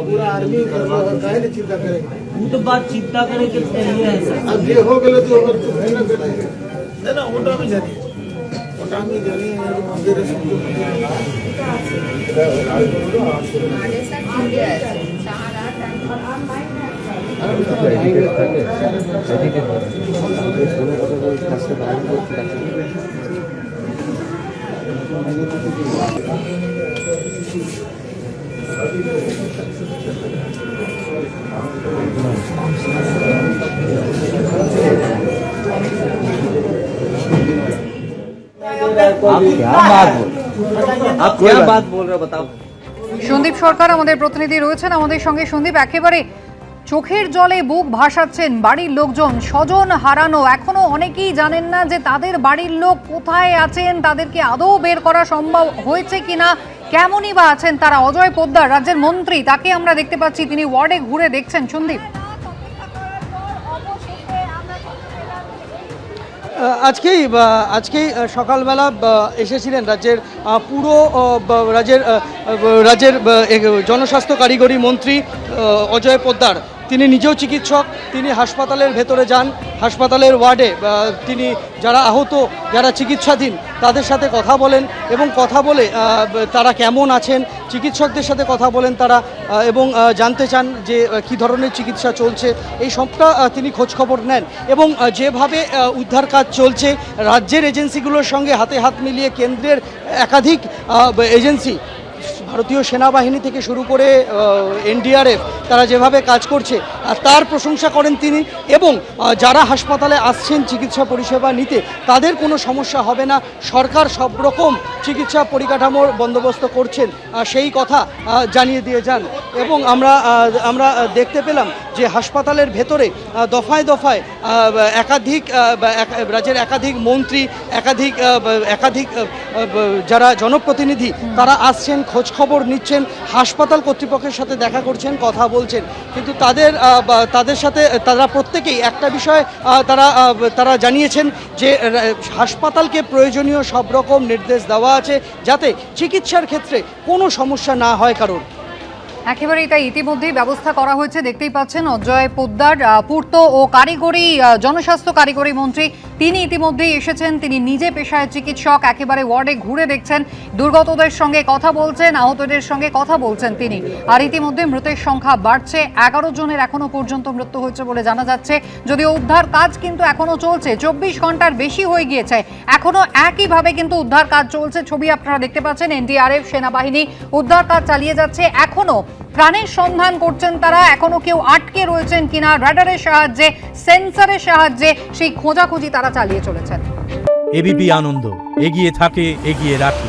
पूरा आर्मी काहे ने चिंता करेगा, वो तो बात चिंता करे कि सही है सर। अब ये हो गए तो अगर तो है ना ओटा में जानी मंदिर आप क्या बात बोल रहे हो बताओ। সন্দীপ সরকার আমাদের প্রতিনিধি রয়েছেন আমাদের সঙ্গে। সন্দীপ, একেবারে চোখের জলে বুক ভাসাচ্ছেন বাড়ির লোকজন, স্বজন হারানো, এখনো অনেকেই জানেন না যে তাদের বাড়ির লোক কোথায় আছেন, তাদেরকে আদৌ বের করা সম্ভব হয়েছে কিনা, কেমনই বা আছেন তারা। অজয় পোদ্দার রাজ্যের মন্ত্রী, তাকে আমরা দেখতে পাচ্ছি, তিনি ওয়ার্ডে ঘুরে দেখছেন। সন্দীপ, আজকেই সকালবেলা এসেছিলেন রাজ্যের পুরো রাজ্যের জনস্বাস্থ্য কারিগরি মন্ত্রী অজয় পোদ্দার। তিনি নিজেও চিকিৎসক, তিনি হাসপাতালের ভেতরে যান, হাসপাতালের ওয়ার্ডে তিনি যারা আহত, যারা চিকিৎসাধীন তাদের সাথে কথা বলেন এবং কথা বলে তারা কেমন আছেন, চিকিৎসকদের সাথে কথা বলেন তারা এবং জানতে চান যে কী ধরনের চিকিৎসা চলছে, এই সবটা তিনি খোঁজখবর নেন। এবং যেভাবে উদ্ধার কাজ চলছে, রাজ্যের এজেন্সিগুলোর সঙ্গে হাতে হাত মিলিয়ে কেন্দ্রের একাধিক এজেন্সি, ভারতীয় সেনাবাহিনী থেকে শুরু করে এনডিআরএফ, তারা যেভাবে কাজ করছে তার প্রশংসা করেন তিনি। এবং যারা হাসপাতালে আসছেন চিকিৎসা পরিষেবা নিতে, তাদের কোনো সমস্যা হবে না, সরকার সব রকম চিকিৎসা পরিকাঠামোর বন্দোবস্ত করছেন, সেই কথা জানিয়ে দিয়ে যান। এবং আমরা দেখতে পেলাম যে হাসপাতালের ভেতরে দফায় দফায় একাধিক রাজ্যের একাধিক মন্ত্রী, একাধিক যারা জনপ্রতিনিধি, তারা আসছেন, খোঁজখবর নিচ্ছেন, হাসপাতাল কর্তৃপক্ষের সাথে দেখা করছেন, কথা বলছেন। কিন্তু তাদের সাথে তারা প্রত্যেকেই একটা বিষয় তারা জানিয়েছেন যে হাসপাতালকে প্রয়োজনীয় সব রকম নির্দেশ দেওয়া আছে যাতে চিকিৎসার ক্ষেত্রে কোনো সমস্যা না হয় কারোর। একেবারেই তাই, ইতিমধ্যেই ব্যবস্থা করা হয়েছে। দেখতেই পাচ্ছেন অজয় পোদ্দার, পূর্ত ও কারিগরি জনস্বাস্থ্য কারিগরি মন্ত্রী, তিনি ইতিমধ্যেই এসেছেন। তিনি নিজে পেশায় চিকিৎসক, একেবারে ওয়ার্ডে ঘুরে দেখছেন, দুর্গতদের সঙ্গে কথা বলছেন, আহতদের সঙ্গে কথা বলছেন তিনি। আর ইতিমধ্যে মৃতের সংখ্যা বাড়ছে, 11 জনের এখনো পর্যন্ত মৃত্যু হয়েছে বলে জানা যাচ্ছে। যদিও উদ্ধার কাজ কিন্তু এখনো চলছে, 24 ঘন্টার বেশি হয়ে গিয়েছে, এখনো একইভাবে কিন্তু উদ্ধার কাজ চলছে। ছবি আপনারা দেখতে পাচ্ছেন, এনডিআরএফ, সেনাবাহিনী উদ্ধার কাজ চালিয়ে যাচ্ছে। এখনো প্রাণের সন্ধান করছেন তারা, এখনো কেউ আটকে রয়েছেন কিনা রাডারের সাহায্যে, সেন্সরের সাহায্যে সেই খোঁজাখুঁজি তারা চালিয়ে চলেছেন। এবিপি আনন্দ, এগিয়ে থাকে, এগিয়ে রাখে।